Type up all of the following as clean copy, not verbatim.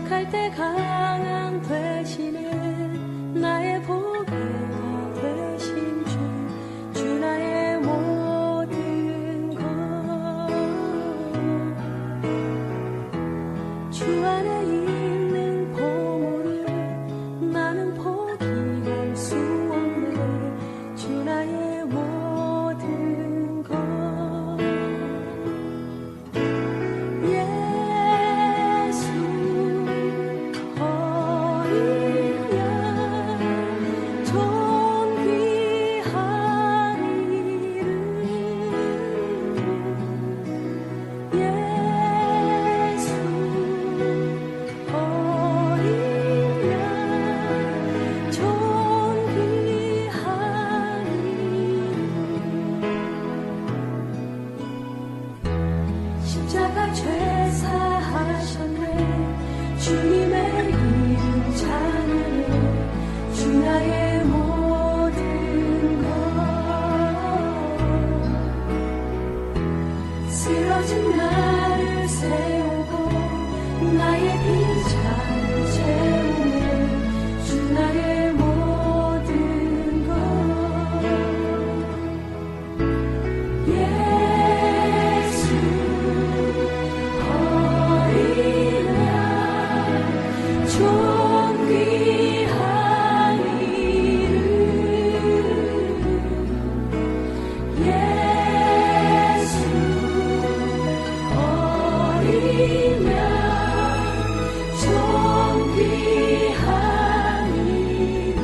약할 때 강한 대신에 나의 보배가 되신 주 나의 모든 것. 주 안에 있는 보물을 나는 포기할 수 없네. 주 나의 모든 것. 십자가 죄사하셨네. 주님의 이름 찬양해. 주 나의 모든 것. 쓰러진 나를 세우고 나의 빈잔을 채우네. 주 나의 모든 것. 존귀한 이름 예수 어린 양 존귀한 이름.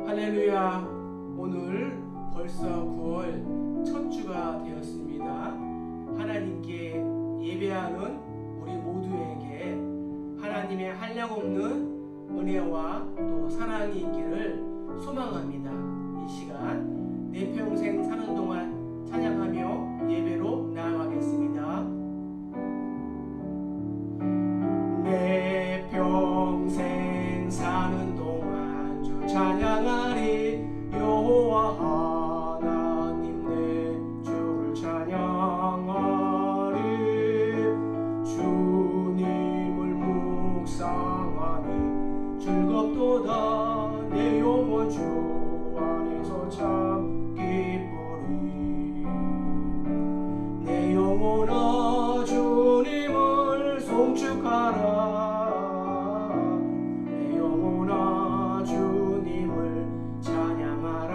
할렐루야. 오늘 벌써 9월 첫 주가 되었습니다. 하나님께 예배하는 우리 모두에게 하나님의 한량없는 은혜와 또 사랑이 있기를 소망합니다. 이 시간 내 평생 사는 동안 찬양하며 예배로 나아가겠습니다. 내 평생 사는 동안 주 찬양하리. 여호와 하나님 내 주를 찬양하리. 주님을 묵상하니 즐겁도다. 내 영혼 주 안에서 참 기쁘리. 내 영혼아 주님을 송축하라. 내 영혼아 주님을 찬양하라.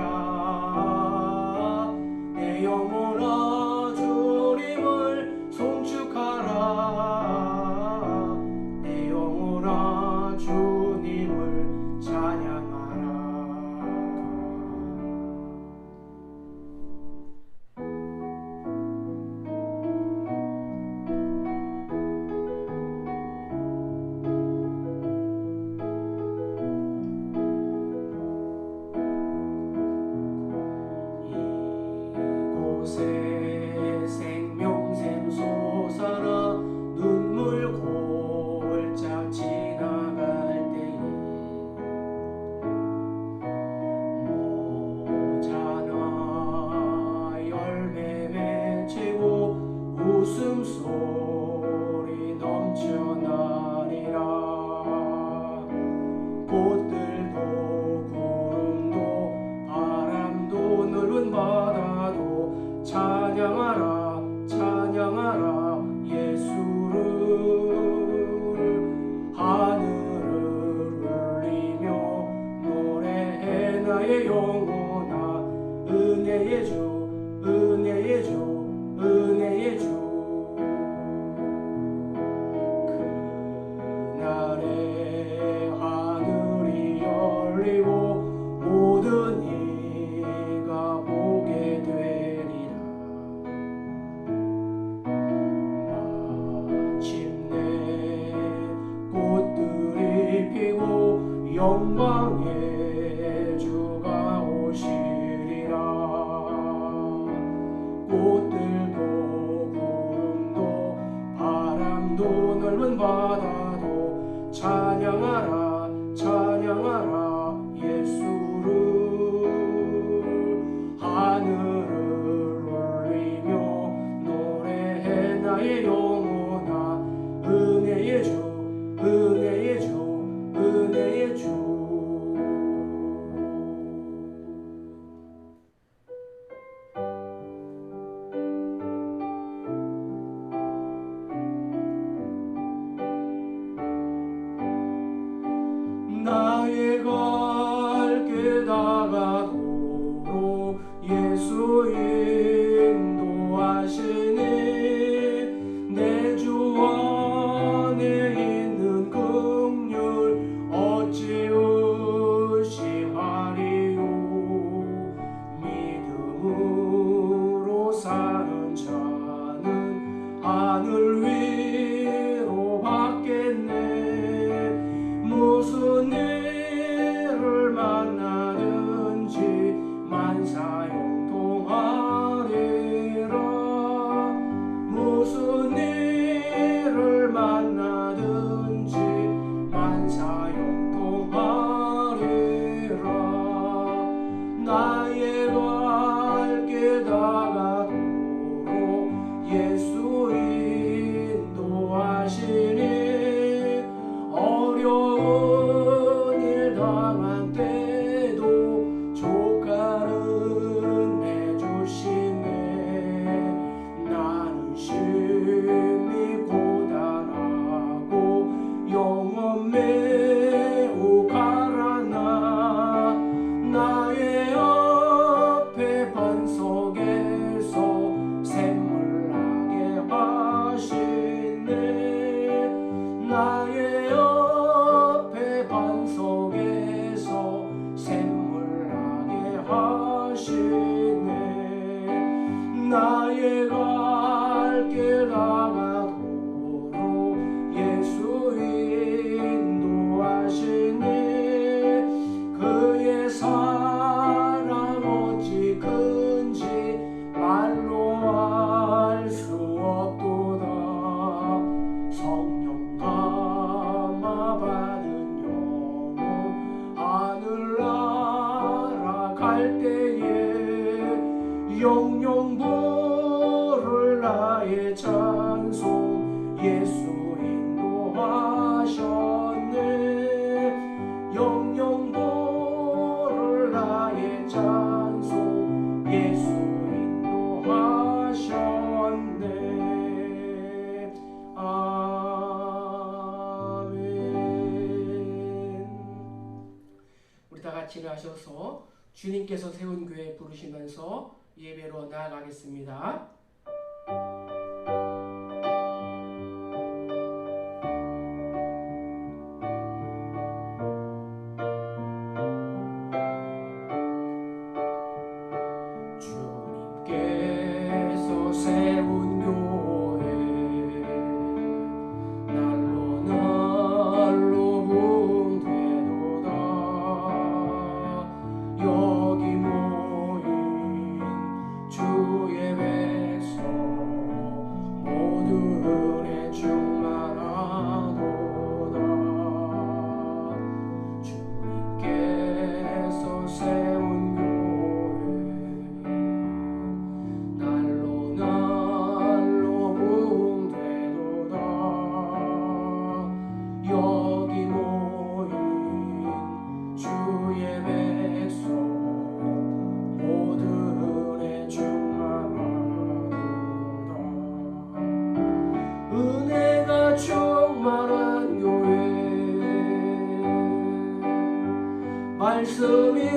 내 영혼아 주님을 찬양하라. 이곳에 생명샘 솟아라. 눈물 골짝 지나갈 때에 모자나 열매 맺히고 웃음소리 넘쳐나리라. 꽃들도 구름도 바람도 넓은 바다도 찬양하라 찬양하라 예수를. 하늘을 울리며 노래해 나의 영혼아. 은혜의 주 은혜의 주 은혜의 주. 그날에 하늘이 열리고 모든 이가 보게 되리라. 마침내 꽃들이 피고 영광의 주가 오시리라. 꽃들도 구름도 바람도 넓은 바다도 찬양하라 찬양하라 예수를. 하늘을 울리며 노래해 나의 영혼아. 은혜의 주 은혜의 주 은혜의 주. 나의 갈 길 다가도록 예수 인도하시니. 내 주 안에 있는 긍휼 어찌 의심하리요. 믿음으로 사는 자는 하늘 위로 받겠네. 무슨 일을 만나든지 만사형통하리라. 무슨 일을 만나든지 만사형통하리라. 나의 갈 길 다가도록 예수 인도하시니. 어려운 일 당한 때도 조카는 내주시네. 나는 심히 고단하고 영혼 매우 가라나. 나의 옆에 반석에서 샘물 나게 하시네. 나의 옆에 반석에서 샘물 나게 하시네. 나의 갈 길 다가도록 예수 인도하시니. 그의 사랑 어찌 큰지 말로 알 수 없도다. 성령 감화 받은 영혼 하늘 날아갈 때에 영영 부를 나의 찬송. 예수 인도하셨네. 영영 부를 나의 찬송. 예수 인도하셨네. 아멘. 우리 다 같이 일어나셔서 주님께서 세운 교회 부르시면서 예배로 나아가겠습니다.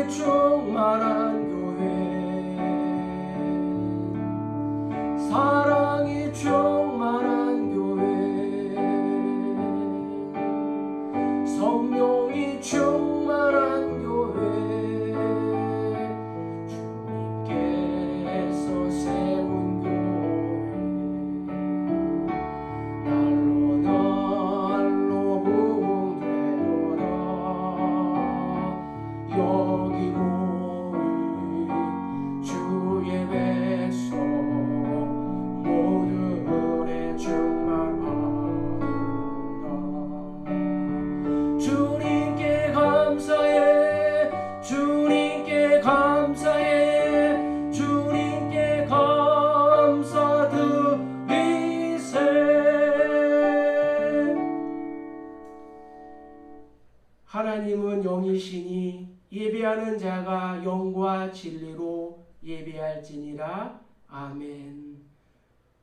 충만한 교회, 사랑이 충만한 교회, 성령이 충만한 교회, 주님께서 세운 교회, 날로 날로 부흥되도다. 여기 모인 주의 백성 모두 은혜 충만하도다. 주님께 감사해, 주님께 감사해, 주님께 감사드리세. 하나님은 영이시니 예배하는 자가 영과 진리로 예배할지니라. 아멘.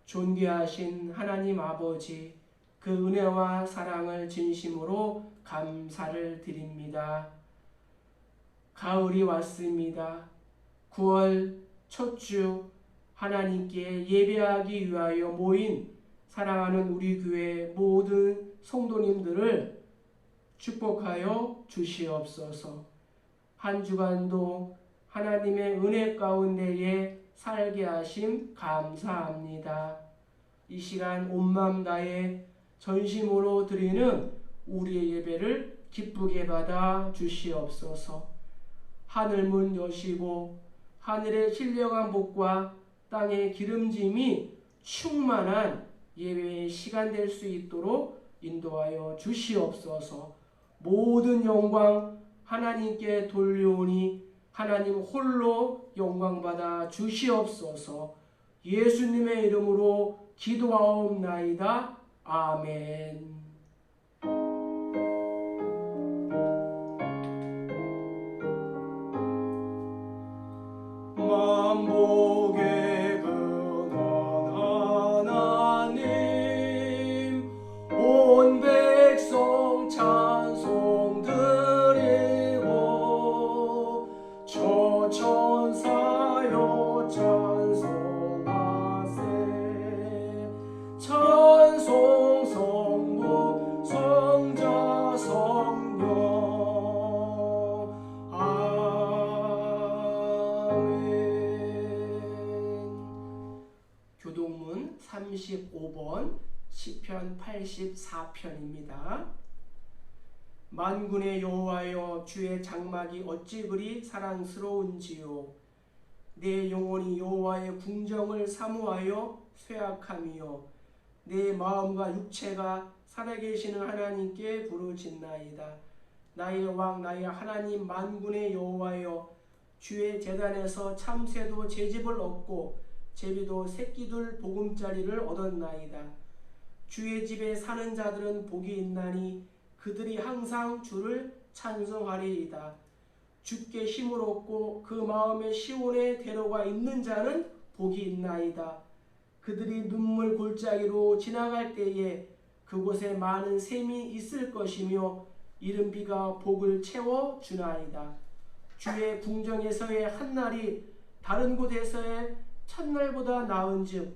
존귀하신 하나님 아버지, 그 은혜와 사랑을 진심으로 감사를 드립니다. 가을이 왔습니다. 9월 첫 주 하나님께 예배하기 위하여 모인 사랑하는 우리 교회 모든 성도님들을 축복하여 주시옵소서. 한 주간도 하나님의 은혜 가운데에 살게 하심 감사합니다. 이 시간 온 마음 다해 전심으로 드리는 우리의 예배를 기쁘게 받아 주시옵소서. 하늘문 여시고 하늘의 신령한 복과 땅의 기름짐이 충만한 예배의 시간 될 수 있도록 인도하여 주시옵소서. 모든 영광 하나님께 돌려오니 하나님 홀로 영광받아 주시옵소서. 예수님의 이름으로 기도하옵나이다. 아멘. 만복의 근원 하나님, 온 백성 찬송 드리고 저 천사여 찬송하세. 찬송 성부 성자 성령. 교동문 35번 시편 84편입니다. 만군의 여호와여, 주의 장막이 어찌 그리 사랑스러운지요. 내 영혼이 여호와의 궁정을 사모하여 쇠약함이요, 내 마음과 육체가 살아계시는 하나님께 부르짖나이다. 나의 왕 나의 하나님 만군의 여호와여, 주의 제단에서 참새도 제집을 얻고 제비도 새끼들 보금자리를 얻었나이다. 주의 집에 사는 자들은 복이 있나니 그들이 항상 주를 찬송하리이다. 주께 힘을 얻고 그 마음의 시온에 대로가 있는 자는 복이 있나이다. 그들이 눈물 골짜기로 지나갈 때에 그곳에 많은 샘이 있을 것이며 이른 비가 복을 채워 주나이다. 주의 궁정에서의 한날이 다른 곳에서의 첫날보다 나은즉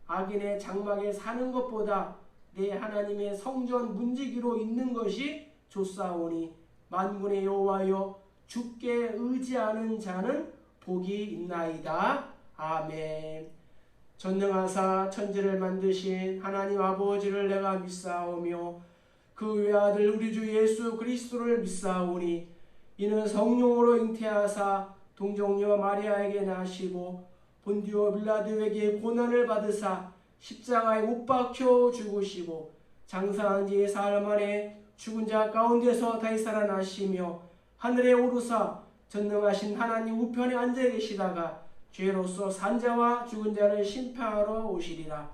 악인의 장막에 사는 것보다 내 하나님의 성전 문지기로 있는 것이 좋사오니 만군의 여호와여, 주께 의지하는 자는 복이 있나이다. 아멘. 전능하사 천지를 만드신 하나님 아버지를 내가 믿사오며 그 외아들 우리 주 예수 그리스도를 믿사오니 이는 성령으로 잉태하사 동정녀 마리아에게 나시고 본디오 빌라도에게 고난을 받으사 십자가에 못 박혀 죽으시고 장사한 지 사흘 만에 죽은 자 가운데서 다시 살아나시며 하늘에 오르사 전능하신 하나님 우편에 앉아 계시다가 죄로서 산 자와 죽은 자를 심판하러 오시리라.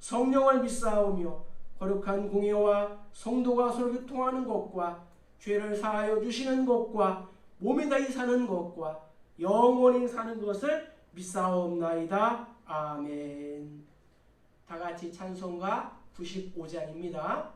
성령을 믿사오며 거룩한 공예와 성도가 서로 교통하는 것과 죄를 사하여 주시는 것과 몸에 다시 사는 것과 영원히 사는 것을 믿사옵나이다. 아멘. 다같이 찬송가 95장입니다.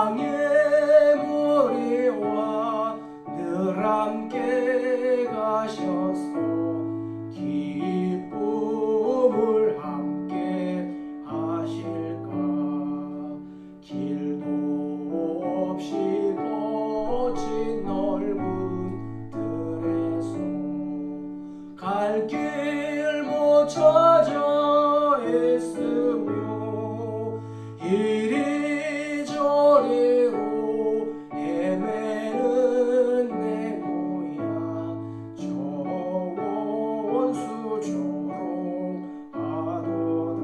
양의 머리와 늘 함께 가셔서 기쁨을 함께 하실까. 길도 없이 거친 넓은 들에서 갈 길 못 찾아 애쓰며 이리저리로 헤매는 내 모양 저 원수처럼 하도다.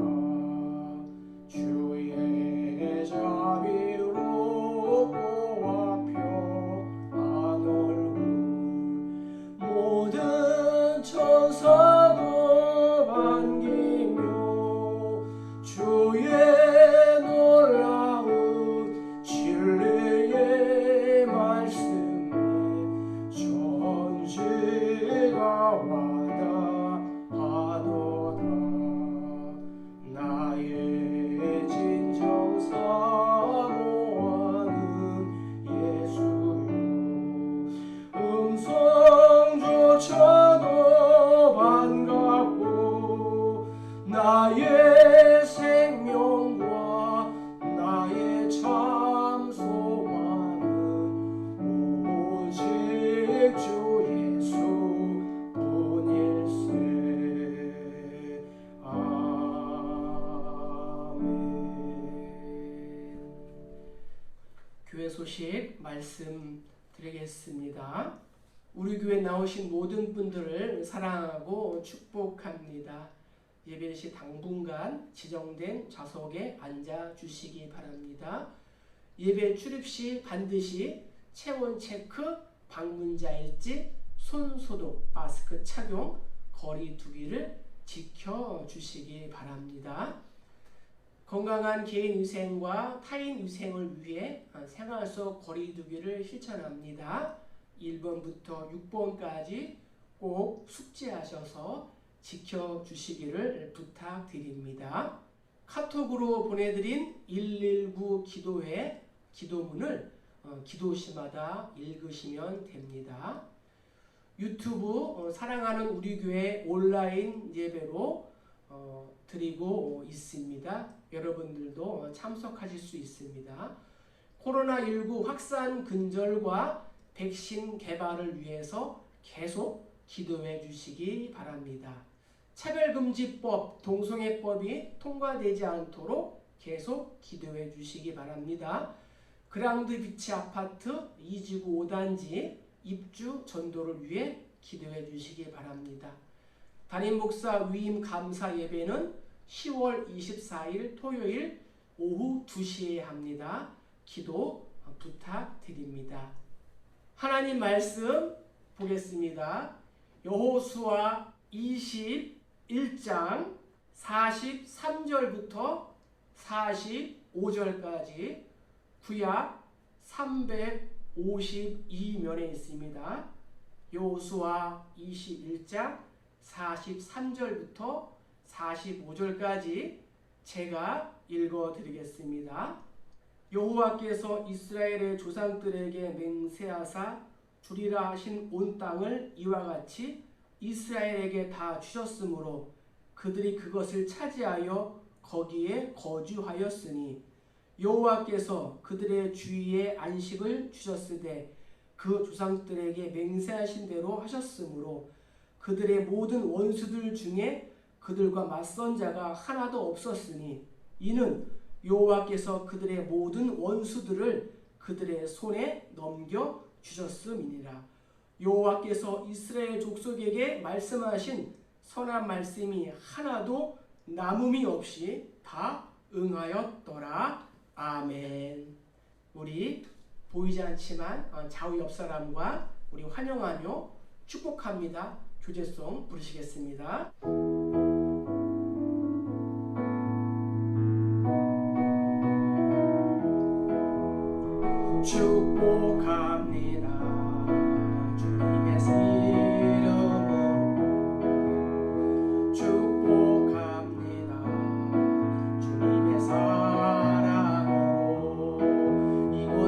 주의 자비롭고 평안 얼굴 모든 천사도 반기며 주의 놀라운 진리의 말씀에 천지가 와닿하도다. 나의 진정 사모하는 예수여, 음성조차도 반갑고 나의 생명과 나의 참 소망은 오직 주 예수 뿐일세. 아멘. 교회 소식 말씀드리겠습니다. 우리 교회 나오신 모든 분들을 사랑하고 축복합니다. 예배 시 당분간 지정된 좌석에 앉아 주시기 바랍니다. 예배 출입 시 반드시 체온 체크, 방문자 일지, 손 소독, 마스크 착용, 거리 두기를 지켜주시기 바랍니다. 건강한 개인 위생과 타인 위생을 위해 생활 속 거리 두기를 실천합니다. 1번부터 6번까지 꼭 숙지하셔서 지켜주시기를 부탁드립니다. 카톡으로 보내드린 119 기도회 기도문을 기도시마다 읽으시면 됩니다. 유튜브 사랑하는 우리 교회 온라인 예배로 드리고 있습니다. 여러분들도 참석하실 수 있습니다. 코로나19 확산 근절과 백신 개발을 위해서 계속 기도해 주시기 바랍니다. 차별금지법, 동성애법이 통과되지 않도록 계속 기도해 주시기 바랍니다. 그랑드 비치 아파트 2지구 5단지 입주 전도를 위해 기도해 주시기 바랍니다. 담임 목사 위임 감사 예배는 10월 24일 토요일 오후 2시에 합니다. 기도 부탁드립니다. 하나님 말씀 보겠습니다. 여호수아 21장 43절부터 45절까지 구약 352면에 있습니다. 여호수아 21장 43절부터 45절까지 제가 읽어드리겠습니다. 여호와께서 이스라엘의 조상들에게 맹세하사 주리라 하신 온 땅을 이와 같이 이스라엘에게 다 주셨으므로 그들이 그것을 차지하여 거기에 거주하였으니 여호와께서 그들의 주위에 안식을 주셨으되 그 조상들에게 맹세하신 대로 하셨으므로 그들의 모든 원수들 중에 그들과 맞선 자가 하나도 없었으니 이는 여호와께서 그들의 모든 원수들을 그들의 손에 넘겨 주셨음이니라. 여호와께서 이스라엘 족속에게 말씀하신 선한 말씀이 하나도 남음이 없이 다 응하였더라. 아멘. 우리 보이지 않지만 좌우 옆 사람과 우리 환영하며 축복합니다. 교제송 부르시겠습니다. 축복합니다. 주님의 이름으로 축복합니다. 주님의 사랑으로 이곳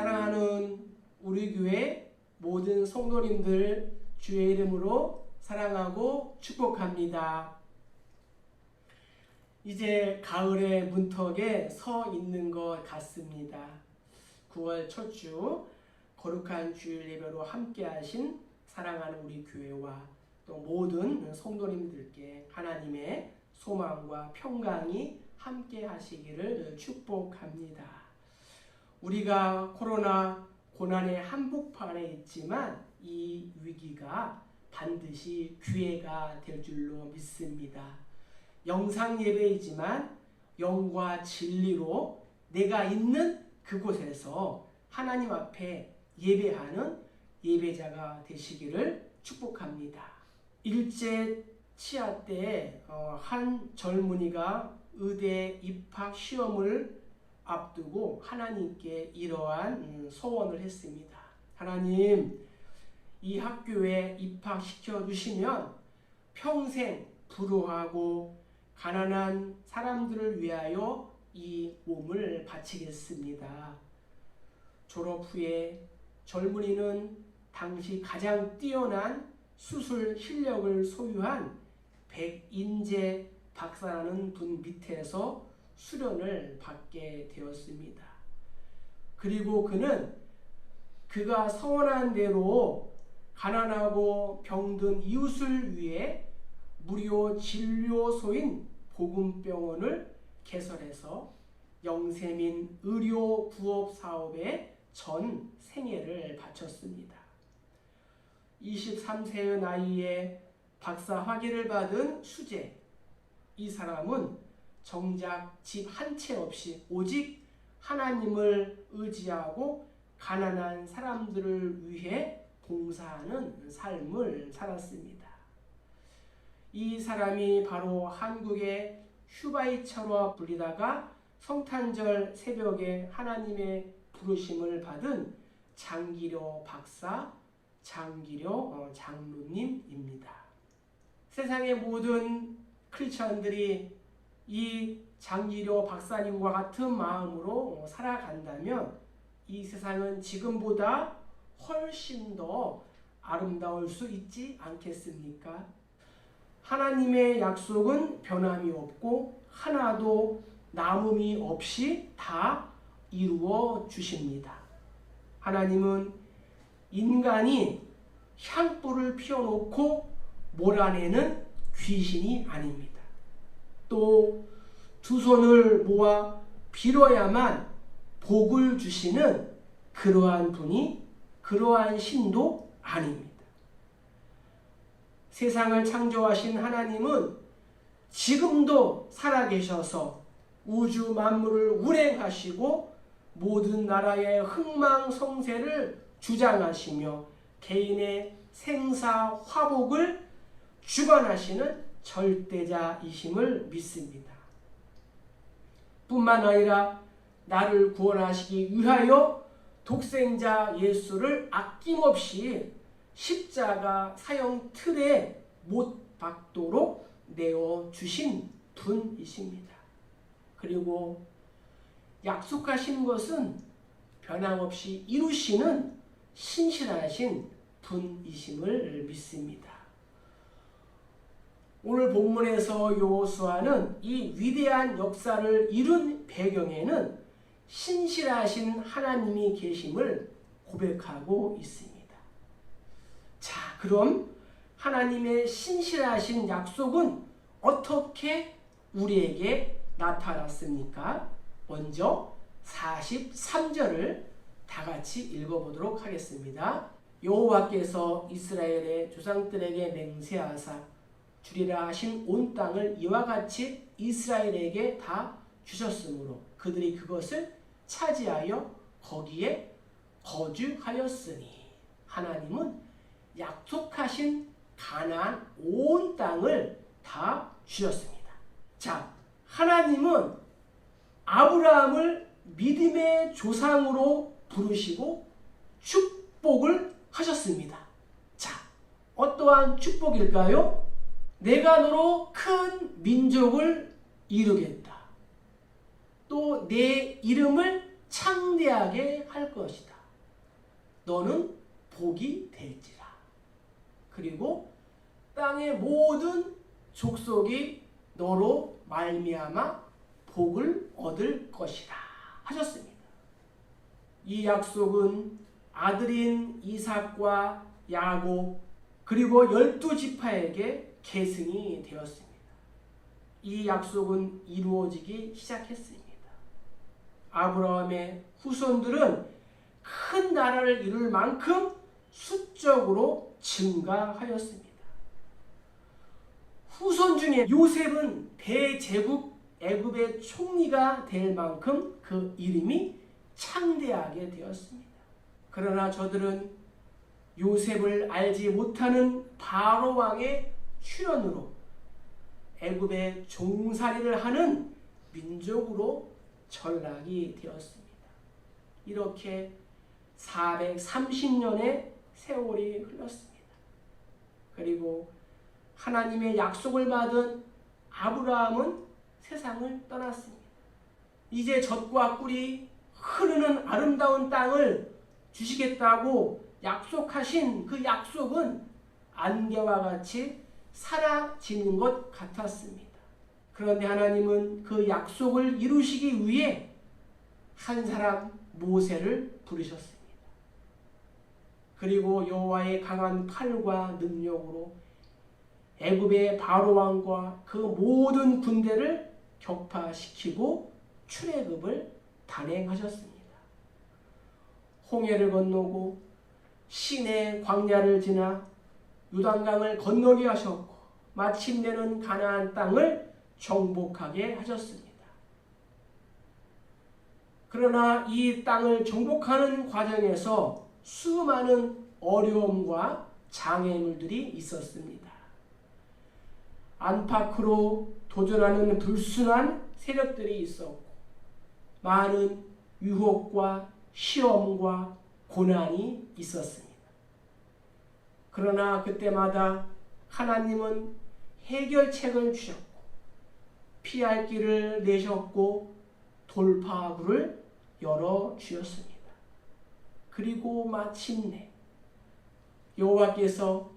사랑하는 우리 교회 모든 성도님들 주의 이름으로 사랑하고 축복합니다. 이제 가을의 문턱에 서 있는 것 같습니다. 9월 첫 주 거룩한 주일 예배로 함께 하신 사랑하는 우리 교회와 또 모든 성도님들께 하나님의 소망과 평강이 함께 하시기를 축복합니다. 우리가 코로나 고난의 한복판에 있지만 이 위기가 반드시 기회가 될 줄로 믿습니다. 영상 예배이지만 영과 진리로 내가 있는 그곳에서 하나님 앞에 예배하는 예배자가 되시기를 축복합니다. 일제 치하 때 한 젊은이가 의대 입학 시험을 앞두고 하나님께 이러한 소원을 했습니다. 하나님, 이 학교에 입학시켜 주시면 평생 불우하고 가난한 사람들을 위하여 이 몸을 바치겠습니다. 졸업 후에 젊은이는 당시 가장 뛰어난 수술 실력을 소유한 백인재 박사라는 분 밑에서 수련을 받게 되었습니다. 그리고 그는 그가 서원한 대로 가난하고 병든 이웃을 위해 무료 진료소인 복음병원을 개설해서 영세민 의료 부업 사업에 전 생애를 바쳤습니다. 23세의 나이에 박사 학위를 받은 수재, 이 사람은 정작 집 한 채 없이 오직 하나님을 의지하고 가난한 사람들을 위해 봉사하는 삶을 살았습니다. 이 사람이 바로 한국의 휴바이처로 불리다가 성탄절 새벽에 하나님의 부르심을 받은 장기료 박사, 장기료 장로님입니다. 세상의 모든 크리스천들이 이 장기료 박사님과 같은 마음으로 살아간다면 이 세상은 지금보다 훨씬 더 아름다울 수 있지 않겠습니까? 하나님의 약속은 변함이 없고 하나도 남음이 없이 다 이루어 주십니다. 하나님은 인간이 향불을 피워놓고 몰아내는 귀신이 아닙니다. 또 두 손을 모아 빌어야만 복을 주시는 그러한 분이 그러한 신도 아닙니다. 세상을 창조하신 하나님은 지금도 살아계셔서 우주 만물을 운행하시고 모든 나라의 흥망성쇠를 주장하시며 개인의 생사 화복을 주관하시는 절대자이심을 믿습니다. 뿐만 아니라 나를 구원하시기 위하여 독생자 예수를 아낌없이 십자가 사형 틀에 못 박도록 내어주신 분이십니다. 그리고 약속하신 것은 변함없이 이루시는 신실하신 분이심을 믿습니다. 오늘 본문에서 여호수아는 이 위대한 역사를 이룬 배경에는 신실하신 하나님이 계심을 고백하고 있습니다. 자, 그럼 하나님의 신실하신 약속은 어떻게 우리에게 나타났습니까? 먼저 43절을 다 같이 읽어보도록 하겠습니다. 여호와께서 이스라엘의 조상들에게 맹세하사 주리라 하신 온 땅을 이와 같이 이스라엘에게 다 주셨으므로 그들이 그것을 차지하여 거기에 거주하였으니 하나님은 약속하신 가나안 온 땅을 다 주셨습니다. 자, 하나님은 아브라함을 믿음의 조상으로 부르시고 축복을 하셨습니다. 자, 어떠한 축복일까요? 내가 너로 큰 민족을 이루겠다. 또 내 이름을 창대하게 할 것이다. 너는 복이 될지라. 그리고 땅의 모든 족속이 너로 말미암아 복을 얻을 것이라 하셨습니다. 이 약속은 아들인 이삭과 야곱 그리고 12지파에게 계승이 되었습니다. 이 약속은 이루어지기 시작했습니다. 아브라함의 후손들은 큰 나라를 이룰 만큼 수적으로 증가하였습니다. 후손 중에 요셉은 대제국 애굽의 총리가 될 만큼 그 이름이 창대하게 되었습니다. 그러나 저들은 요셉을 알지 못하는 바로 왕의 출현으로 애굽의 종살이를 하는 민족으로 전락이 되었습니다. 이렇게 430년의 세월이 흘렀습니다. 그리고 하나님의 약속을 받은 아브라함은 세상을 떠났습니다. 이제 젖과 꿀이 흐르는 아름다운 땅을 주시겠다고 약속하신 그 약속은 안개와 같이 사라지는 것 같았습니다. 그런데 하나님은 그 약속을 이루시기 위해 한 사람 모세를 부르셨습니다. 그리고 여호와의 강한 팔과 능력으로 애굽의 바로 왕과 그 모든 군대를 격파시키고 출애굽을 단행하셨습니다. 홍해를 건너고 시내 광야를 지나 요단강을 건너게 하셨고 마침내는 가나안 땅을 정복하게 하셨습니다. 그러나 이 땅을 정복하는 과정에서 수많은 어려움과 장애물들이 있었습니다. 안팎으로 도전하는 불순한 세력들이 있었고 많은 유혹과 시험과 고난이 있었습니다. 그러나 그때마다 하나님은 해결책을 주셨고 피할 길을 내셨고 돌파구를 열어주셨습니다. 그리고 마침내 여호와께서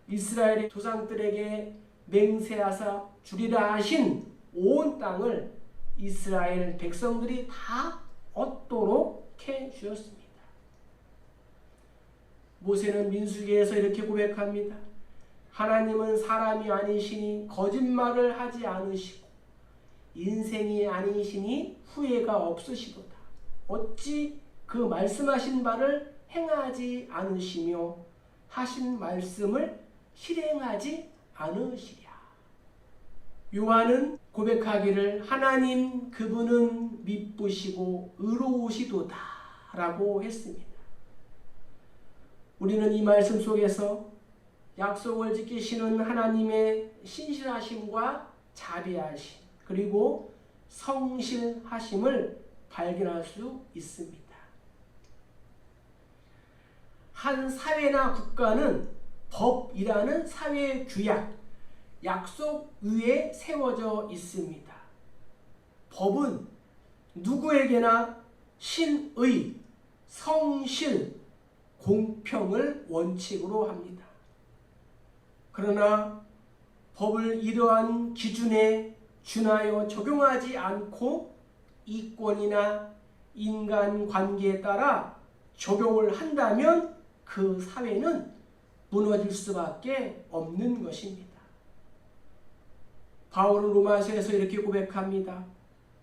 이스라엘의 조상들에게 맹세하사 주리라 하신 온 땅을 이스라엘 백성들이 다 얻도록 해주셨습니다. 모세는 민수기에서 이렇게 고백합니다. 하나님은 사람이 아니시니 거짓말을 하지 않으시고 인생이 아니시니 후회가 없으시도다. 어찌 그 말씀하신 바를 행하지 않으시며 하신 말씀을 실행하지 않으시랴. 요한은 고백하기를 하나님 그분은 미쁘시고 의로우시도다 라고 했습니다. 우리는 이 말씀 속에서 약속을 지키시는 하나님의 신실하심과 자비하심 그리고 성실하심을 발견할 수 있습니다. 한 사회나 국가는 법이라는 사회 규약, 약속 위에 세워져 있습니다. 법은 누구에게나 신의, 성실, 공평을 원칙으로 합니다. 그러나 법을 이러한 기준에 준하여 적용하지 않고 이권이나 인간관계에 따라 적용을 한다면 그 사회는 무너질 수밖에 없는 것입니다. 바울은 로마서에서 이렇게 고백합니다.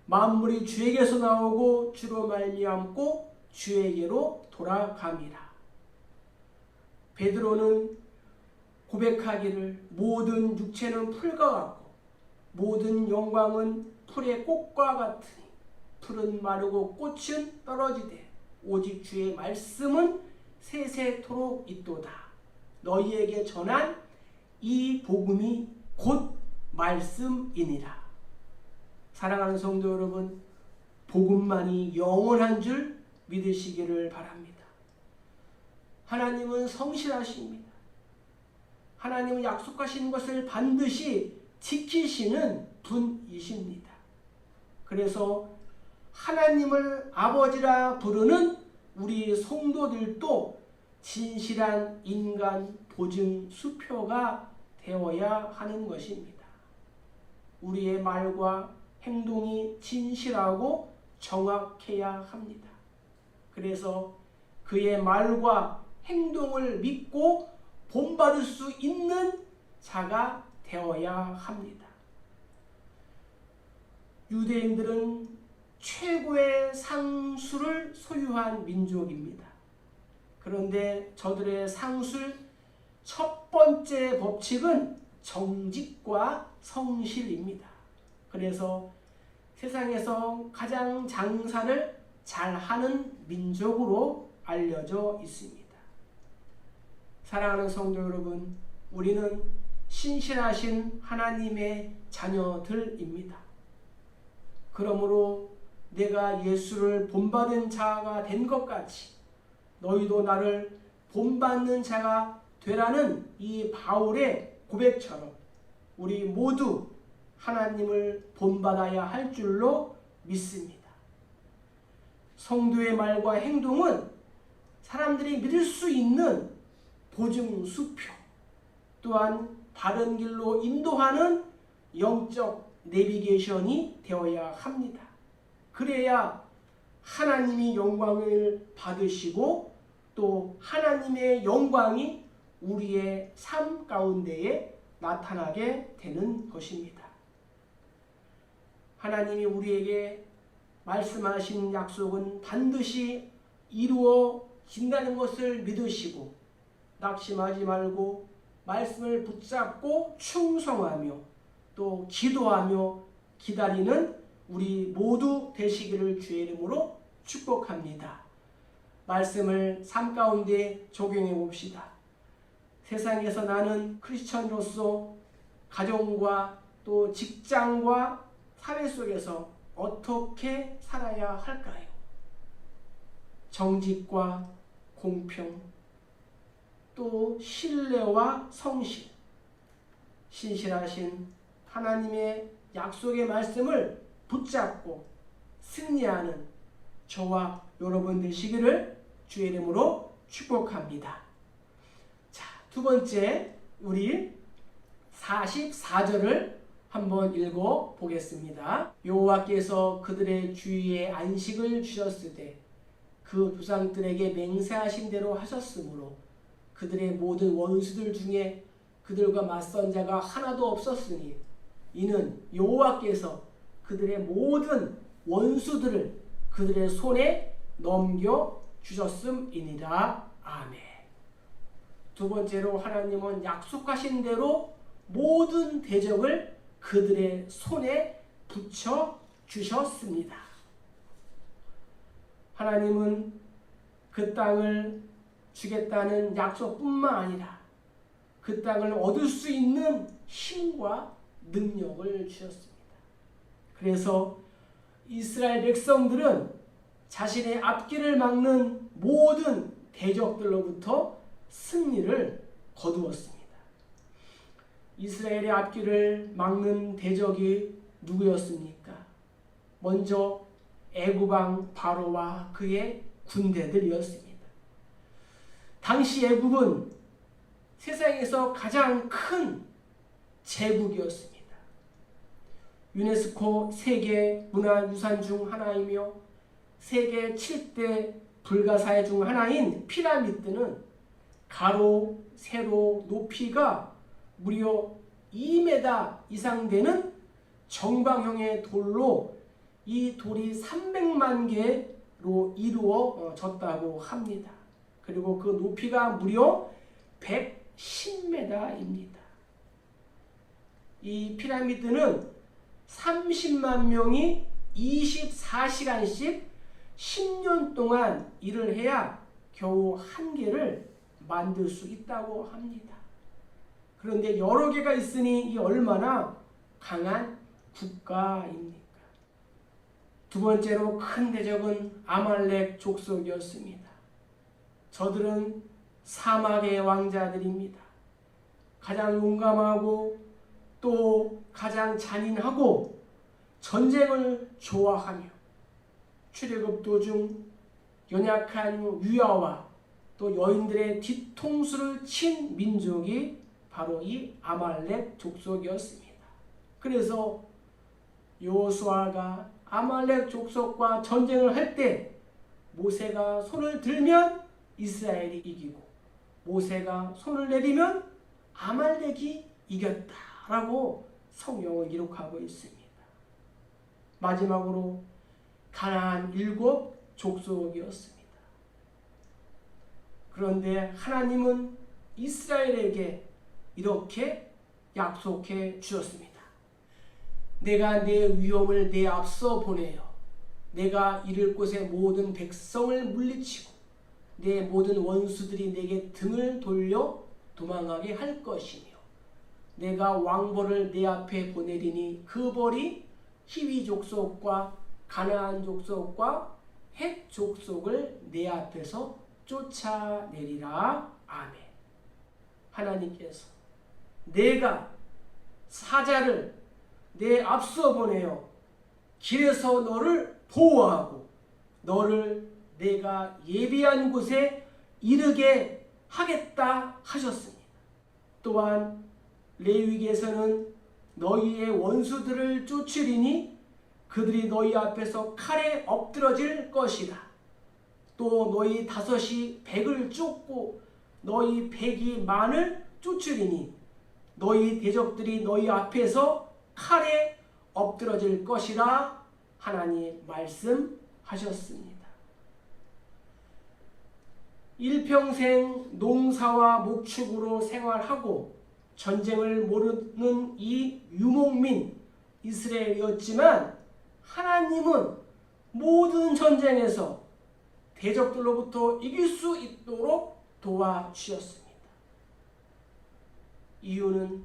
만물이 주에게서 나오고 주로 말미암고 주에게로 돌아갑니다. 베드로는 고백하기를 모든 육체는 풀과 같고 모든 영광은 풀의 꽃과 같으니 풀은 마르고 꽃은 떨어지되 오직 주의 말씀은 세세토록 있도다. 너희에게 전한 이 복음이 곧 말씀이니라. 사랑하는 성도 여러분, 복음만이 영원한 줄 믿으시기를 바랍니다. 하나님은 성실하십니다. 하나님은 약속하신 것을 반드시 지키시는 분이십니다. 그래서 하나님을 아버지라 부르는 우리 성도들도 진실한 인간 보증 수표가 되어야 하는 것입니다. 우리의 말과 행동이 진실하고 정확해야 합니다. 그래서 그의 말과 행동을 믿고 본받을 수 있는 자가 되어야 합니다. 유대인들은 최고의 상수를 소유한 민족입니다. 그런데 저들의 상술 첫 번째 법칙은 정직과 성실입니다. 그래서 세상에서 가장 장사를 잘하는 민족으로 알려져 있습니다. 사랑하는 성도 여러분, 우리는 신실하신 하나님의 자녀들입니다. 그러므로 내가 예수를 본받은 자가 된 것 같이 너희도 나를 본받는 자가 되라는 이 바울의 고백처럼 우리 모두 하나님을 본받아야 할 줄로 믿습니다. 성도의 말과 행동은 사람들이 믿을 수 있는 보증수표, 또한 바른 길로 인도하는 영적 내비게이션이 되어야 합니다. 그래야 하나님이 영광을 받으시고 또 하나님의 영광이 우리의 삶 가운데에 나타나게 되는 것입니다. 하나님이 우리에게 말씀하신 약속은 반드시 이루어진다는 것을 믿으시고 낙심하지 말고 말씀을 붙잡고 충성하며 또 기도하며 기다리는 우리 모두 되시기를 주의 이름으로 축복합니다. 말씀을 삶 가운데 적용해 봅시다. 세상에서 나는 크리스천으로서 가정과 또 직장과 사회 속에서 어떻게 살아야 할까요? 정직과 공평, 또 신뢰와 성실, 신실하신 하나님의 약속의 말씀을 붙잡고 승리하는 저와 여러분 되시기를 주의 이름으로 축복합니다. 자, 두 번째 우리 44절을 한번 읽어 보겠습니다. 여호와께서 그들의 주위에 안식을 주셨으되 그 조상들에게 맹세하신 대로 하셨으므로 그들의 모든 원수들 중에 그들과 맞선 자가 하나도 없었으니 이는 여호와께서 그들의 모든 원수들을 그들의 손에 넘겨 주셨음이니라. 아멘. 두 번째로 하나님은 약속하신 대로 모든 대적을 그들의 손에 붙여 주셨습니다. 하나님은 그 땅을 주겠다는 약속뿐만 아니라 그 땅을 얻을 수 있는 힘과 능력을 주셨습니다. 그래서 이스라엘 백성들은 자신의 앞길을 막는 모든 대적들로부터 승리를 거두었습니다. 이스라엘의 앞길을 막는 대적이 누구였습니까? 먼저 애굽왕 바로와 그의 군대들이었습니다. 당시 애굽은 세상에서 가장 큰 제국이었습니다. 유네스코 세계 문화유산 중 하나이며 세계 7대 불가사의 중 하나인 피라미드는 가로, 세로, 높이가 무려 2m 이상 되는 정방형의 돌로 이 돌이 300만 개로 이루어졌다고 합니다. 그리고 그 높이가 무려 110m입니다. 이 피라미드는 30만 명이 24시간씩 10년 동안 일을 해야 겨우 한 개를 만들 수 있다고 합니다. 그런데 여러 개가 있으니 이 얼마나 강한 국가입니까? 두 번째로 큰 대적은 아말렉 족속이었습니다. 저들은 사막의 왕자들입니다. 가장 용감하고 또 가장 잔인하고 전쟁을 좋아하며 출애굽 도중 연약한 유아와 또 여인들의 뒤통수를 친 민족이 바로 이 아말렉 족속이었습니다. 그래서 여호수아가 아말렉 족속과 전쟁을 할 때 모세가 손을 들면 이스라엘이 이기고 모세가 손을 내리면 아말렉이 이겼다라고 성경을 기록하고 있습니다. 마지막으로 가나안 7 족속이었습니다. 그런데 하나님은 이스라엘에게 이렇게 약속해 주셨습니다. 내가 내 위엄을 내 앞서 보내어 내가 이를 곳의 모든 백성을 물리치고 내 모든 원수들이 내게 등을 돌려 도망가게 할 것이며 내가 왕벌을 내 앞에 보내리니 그 벌이 히위 족속과 가나안 족속과 헷 족속을 내 앞에서 쫓아내리라. 아멘. 하나님께서 내가 사자를 내 앞서 보내어 길에서 너를 보호하고 너를 내가 예비한 곳에 이르게 하겠다 하셨습니다. 또한 레위기에서는 너희의 원수들을 쫓으리니 그들이 너희 앞에서 칼에 엎드러질 것이다. 또 너희 5이 100을 쫓고 너희 100이 만을 쫓으리니 너희 대적들이 너희 앞에서 칼에 엎드러질 것이라 하나님 말씀하셨습니다. 일평생 농사와 목축으로 생활하고 전쟁을 모르는 이 유목민 이스라엘이었지만 하나님은 모든 전쟁에서 대적들로부터 이길 수 있도록 도와주셨습니다. 이유는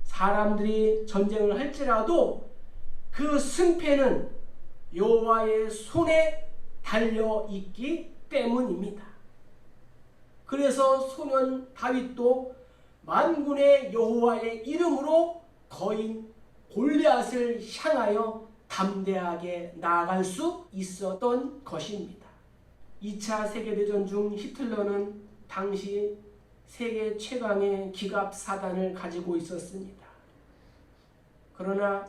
사람들이 전쟁을 할지라도 그 승패는 여호와의 손에 달려 있기 때문입니다. 그래서 소년 다윗도 만군의 여호와의 이름으로 거인 골리앗을 향하여 담대하게 나아갈 수 있었던 것입니다. 2차 세계대전 중 히틀러는 당시 세계 최강의 기갑 사단을 가지고 있었습니다. 그러나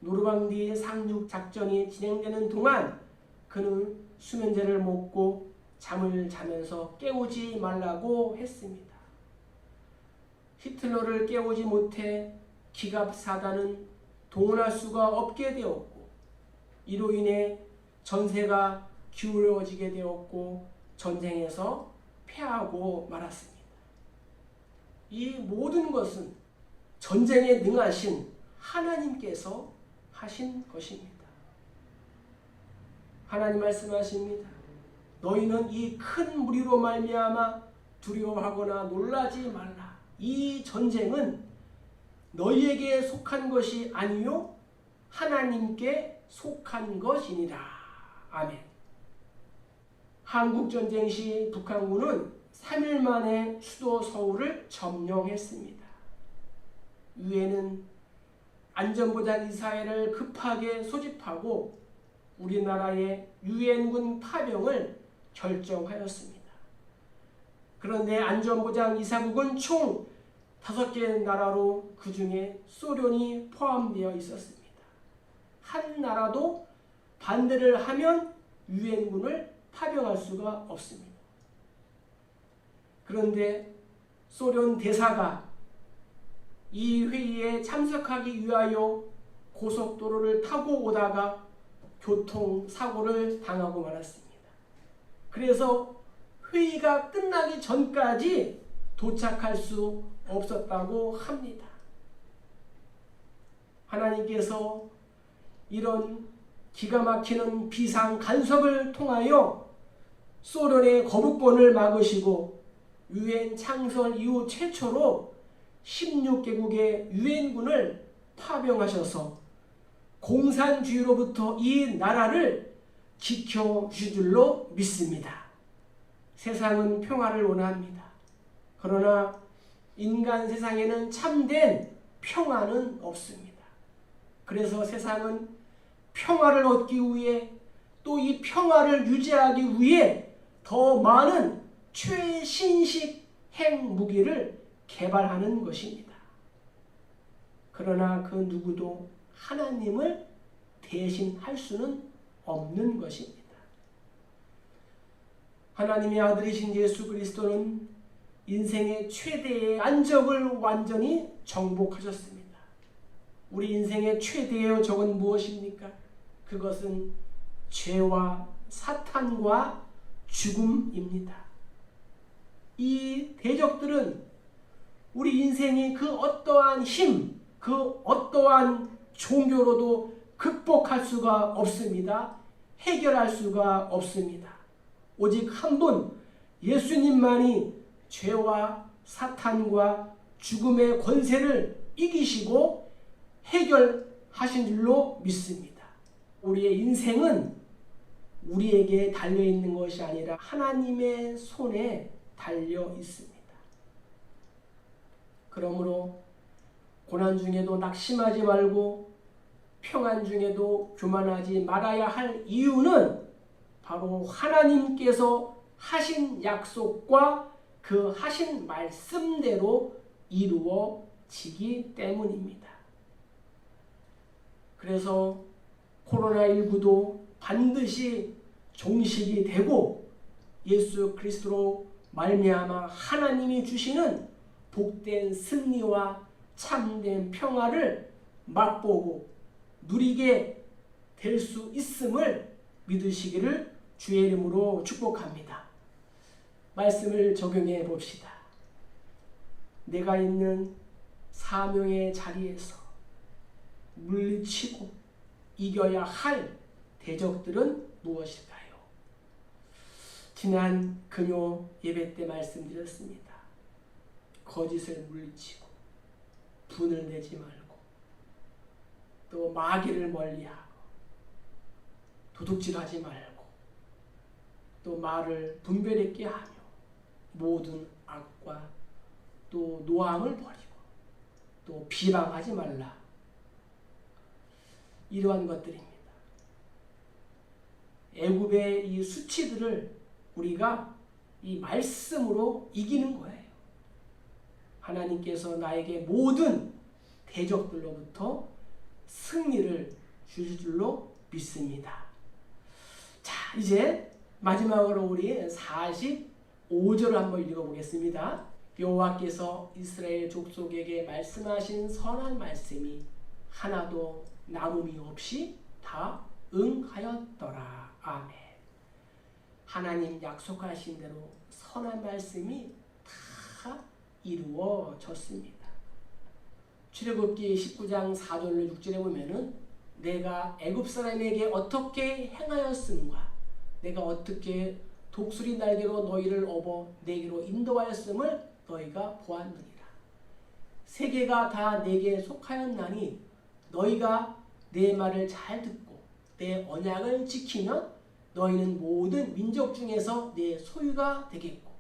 노르망디 상륙 작전이 진행되는 동안 그는 수면제를 먹고 잠을 자면서 깨우지 말라고 했습니다. 히틀러를 깨우지 못해 기갑 사단은 동원할 수가 없게 되었고 이로 인해 전세가 기울어지게 되었고 전쟁에서 패하고 말았습니다. 이 모든 것은 전쟁에 능하신 하나님께서 하신 것입니다. 하나님 말씀하십니다. 너희는 이 큰 무리로 말미암아 두려워하거나 놀라지 말라. 이 전쟁은 너희에게 속한 것이 아니요 하나님께 속한 것이니라. 아멘. 한국전쟁 시 북한군은 3일 만에 수도 서울을 점령했습니다. 유엔은 안전보장 이사회를 급하게 소집하고 우리나라의 유엔군 파병을 결정하였습니다. 그런데 안전보장 이사국은 총 5개 나라로 그 중에 소련이 포함되어 있었습니다. 한 나라도 반대를 하면 유엔군을 파병할 수가 없습니다. 그런데 소련 대사가 이 회의에 참석하기 위하여 고속도로를 타고 오다가 교통사고를 당하고 말았습니다. 그래서 회의가 끝나기 전까지 도착할 수 없었다고 합니다. 하나님께서 이런 기가 막히는 비상 간섭을 통하여 소련의 거부권을 막으시고 유엔 창설 이후 최초로 16개국의 유엔군을 파병하셔서 공산주의로부터 이 나라를 지켜주실 줄로 믿습니다. 세상은 평화를 원합니다. 그러나 인간 세상에는 참된 평화는 없습니다. 그래서 세상은 평화를 얻기 위해 또 또 이 평화를 유지하기 위해 더 많은 최신식 핵무기를 개발하는 것입니다. 그러나 그 누구도 하나님을 대신할 수는 없는 것입니다. 하나님의 아들이신 예수 그리스도는 인생의 최대의 안적을 완전히 정복하셨습니다. 우리 인생의 최대의 적은 무엇입니까? 그것은 죄와 사탄과 죽음입니다. 이 대적들은 우리 인생이 그 어떠한 힘, 그 어떠한 종교로도 극복할 수가 없습니다. 해결할 수가 없습니다. 오직 한 분 예수님만이 죄와 사탄과 죽음의 권세를 이기시고 해결하신 줄로 믿습니다. 우리의 인생은 우리에게 달려있는 것이 아니라 하나님의 손에 달려 있습니다. 그러므로 고난 중에도 낙심하지 말고 평안 중에도 교만하지 말아야 할 이유는 바로 하나님께서 하신 약속과 그 하신 말씀대로 이루어지기 때문입니다. 그래서 코로나19도 반드시 종식이 되고 예수 그리스도로 말미암아 하나님이 주시는 복된 승리와 참된 평화를 맛보고 누리게 될 수 있음을 믿으시기를 주의 이름으로 축복합니다. 말씀을 적용해 봅시다. 내가 있는 사명의 자리에서 물리치고 이겨야 할 대적들은 무엇일까요? 지난 금요 예배 때 말씀드렸습니다. 거짓을 물리치고 분을 내지 말고 또 마귀를 멀리하고 도둑질하지 말고 또 말을 분별 있게 하며 모든 악과 또 노함을 버리고 또 비방하지 말라. 이러한 것들입니다. 애굽의 이 수치들을 우리가 이 말씀으로 이기는 거예요. 하나님께서 나에게 모든 대적들로부터 승리를 주실 줄로 믿습니다. 자, 이제 마지막으로 우리 45절을 한번 읽어보겠습니다. 여호와께서 이스라엘 족속에게 말씀하신 선한 말씀이 하나도 남음이 없이 다 응하였더라. 아멘. 하나님 약속하신 대로 선한 말씀이 다 이루어졌습니다. 출애굽기 19장 4절로 6절에 보면은 내가 애굽 사람에게 어떻게 행하였음과 내가 어떻게 독수리 날개로 너희를 업어 내게로 인도하였음을 너희가 보았느니라. 세계가 다 내게 속하였나니 너희가 내 말을 잘 듣고 내 언약을 지키면 너희는 모든 민족 중에서 내 소유가 되겠고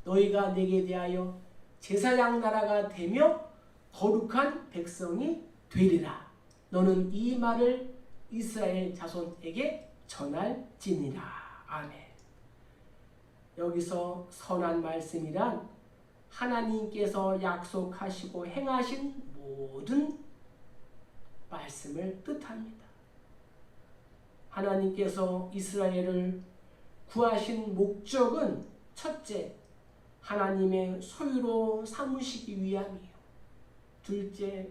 너희가 내게 대하여 제사장 나라가 되며 거룩한 백성이 되리라. 너는 이 말을 이스라엘 자손에게 전할지니라. 아멘. 여기서 선한 말씀이란 하나님께서 약속하시고 행하신 모든 말씀을 뜻합니다. 하나님께서 이스라엘을 구하신 목적은 첫째, 하나님의 소유로 삼으시기 위함이요. 둘째,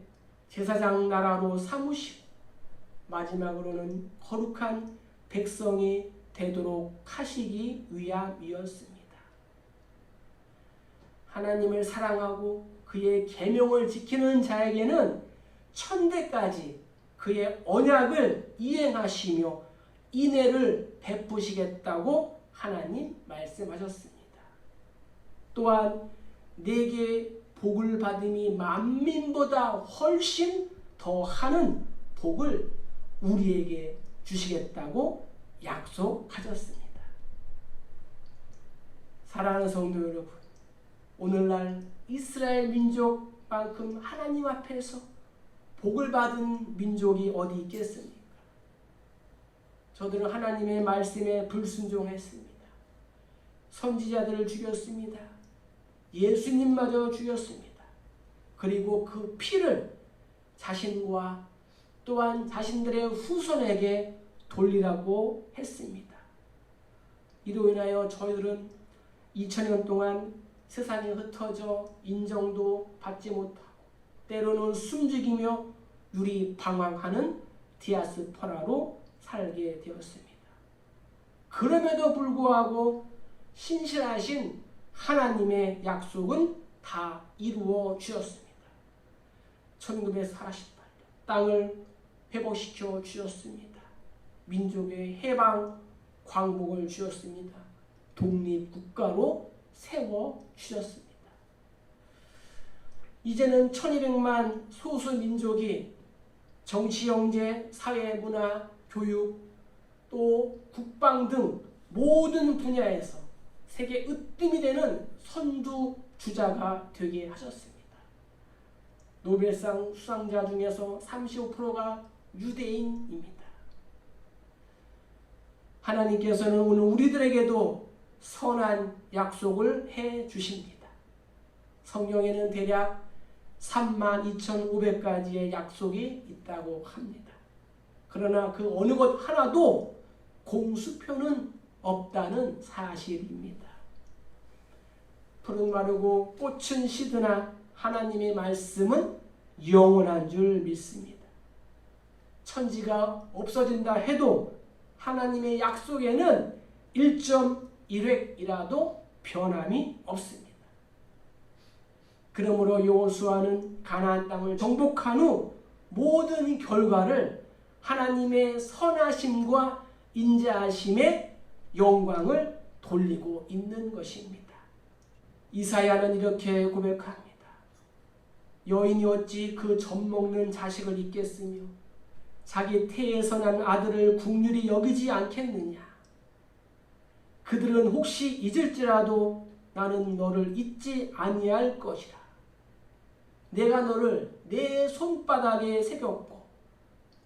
제사장 나라로 삼으시고 마지막으로는 거룩한 백성이 되도록 하시기 위함이었습니다. 하나님을 사랑하고 그의 계명을 지키는 자에게는 천대까지 그의 언약을 이행하시며 인애를 베푸시겠다고 하나님 말씀하셨습니다. 또한 내게 복을 받음이 만민보다 훨씬 더 하는 복을 우리에게 주시겠다고 약속하셨습니다. 사랑하는 성도 여러분, 오늘날 이스라엘 민족만큼 하나님 앞에서 복을 받은 민족이 어디 있겠습니까? 저들은 하나님의 말씀에 불순종했습니다. 선지자들을 죽였습니다. 예수님마저 죽였습니다. 그리고 그 피를 자신과 또한 자신들의 후손에게 돌리라고 했습니다. 이로 인하여 저희들은 2000년 동안 세상에 흩어져 인정도 받지 못하고 때로는 숨죽이며 유리방황하는 디아스포라로 살게 되었습니다. 그럼에도 불구하고 신실하신 하나님의 약속은 다 이루어 주셨습니다. 1948년 땅을 회복시켜 주셨습니다. 민족의 해방 광복을 주셨습니다. 독립국가로 세워 주셨습니다. 이제는 1200만 소수민족이 정치, 경제, 사회, 문화, 교육, 또 국방 등 모든 분야에서 세계 으뜸이 되는 선두주자가 되게 하셨습니다. 노벨상 수상자 중에서 35%가 유대인입니다. 하나님께서는 오늘 우리들에게도 선한 약속을 해 주십니다. 성경에는 대략 32,500가지의 약속이 있다고 합니다. 그러나 그 어느 것 하나도 공수표는 없다는 사실입니다. 푸른 마르고 꽃은 시드나 하나님의 말씀은 영원한 줄 믿습니다. 천지가 없어진다 해도 하나님의 약속에는 1.1획이라도 변함이 없습니다. 그러므로 여호수아는 가나안 땅을 정복한 후 모든 결과를 하나님의 선하심과 인자하심의 영광을 돌리고 있는 것입니다. 이사야는 이렇게 고백합니다. 여인이 어찌 그 젖먹는 자식을 잊겠으며 자기 태에서 난 아들을 국률이 여기지 않겠느냐. 그들은 혹시 잊을지라도 나는 너를 잊지 아니할 것이라. 내가 너를 내 손바닥에 새겼고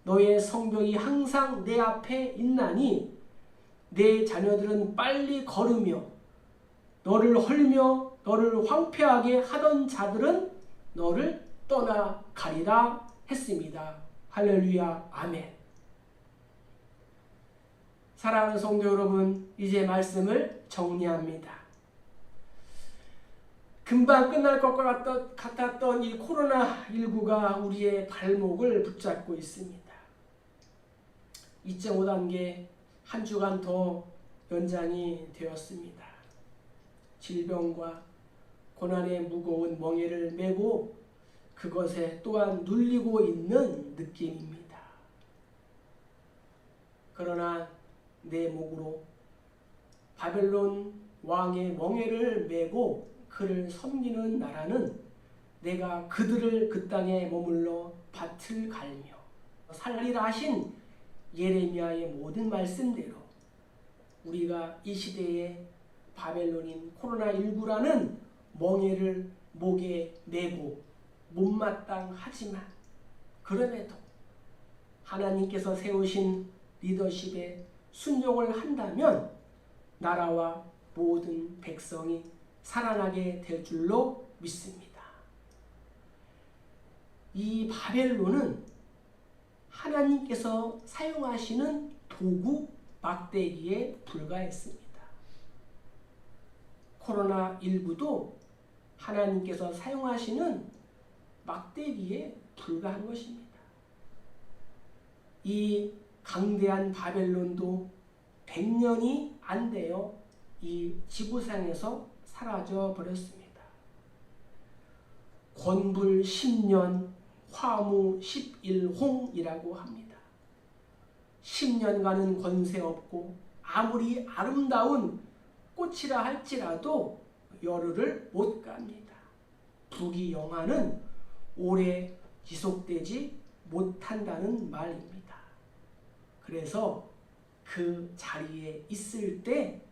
너의 성벽이 항상 내 앞에 있나니 내 자녀들은 빨리 걸으며 너를 헐며 너를 황폐하게 하던 자들은 너를 떠나가리라 했습니다. 할렐루야, 아멘. 사랑하는 성도 여러분, 이제 말씀을 정리합니다. 금방 끝날 것 같았던 이 코로나19가 우리의 발목을 붙잡고 있습니다. 2.5단계 한 주간 더 연장이 되었습니다. 질병과 고난의 무거운 멍에를 메고 그것에 또한 눌리고 있는 느낌입니다. 그러나 내 목으로 바벨론 왕의 멍에를 메고 그를 섬기는 나라는 내가 그들을 그 땅에 머물러 밭을 갈며 살리라 하신 예레미야의 모든 말씀대로 우리가 이 시대의 바벨론인 코로나19라는 멍에를 목에 메고 못마땅하지만 그럼에도 하나님께서 세우신 리더십에 순종을 한다면 나라와 모든 백성이 살아나게 될 줄로 믿습니다. 이 바벨론은 하나님께서 사용하시는 도구 막대기에 불과했습니다. 코로나19도 하나님께서 사용하시는 막대기에 불과한 것입니다. 이 강대한 바벨론도 100년이 안 되어 이 지구상에서 사라져 버렸습니다. 권불 10년, 화무 11홍이라고 합니다. 10년간은 권세 없고 아무리 아름다운 꽃이라 할지라도 열흘을 못 갑니다. 부귀영화는 오래 지속되지 못한다는 말입니다. 그래서 그 자리에 있을 때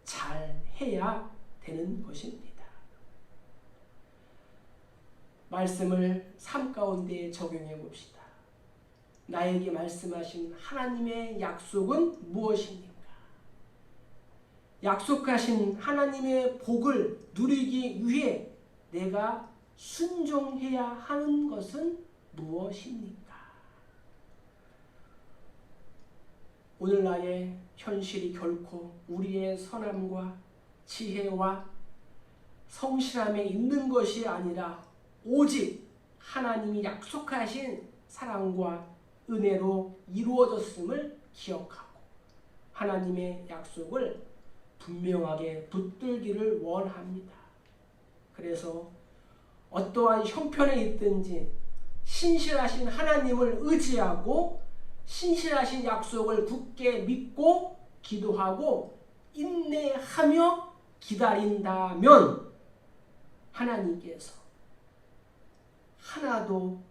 잘 해야 되는 것입니다. 말씀을 삶 가운데 적용해 봅시다. 나에게 말씀하신 하나님의 약속은 무엇입니까? 약속하신 하나님의 복을 누리기 위해 내가 순종해야 하는 것은 무엇입니까? 오늘 나의 현실이 결코 우리의 선함과 지혜와 성실함에 있는 것이 아니라 오직 하나님이 약속하신 사랑과 은혜로 이루어졌음을 기억하고 하나님의 약속을 분명하게 붙들기를 원합니다. 그래서 어떠한 형편에 있든지 신실하신 하나님을 의지하고 신실하신 약속을 굳게 믿고 기도하고 인내하며 기다린다면 하나님께서 하나도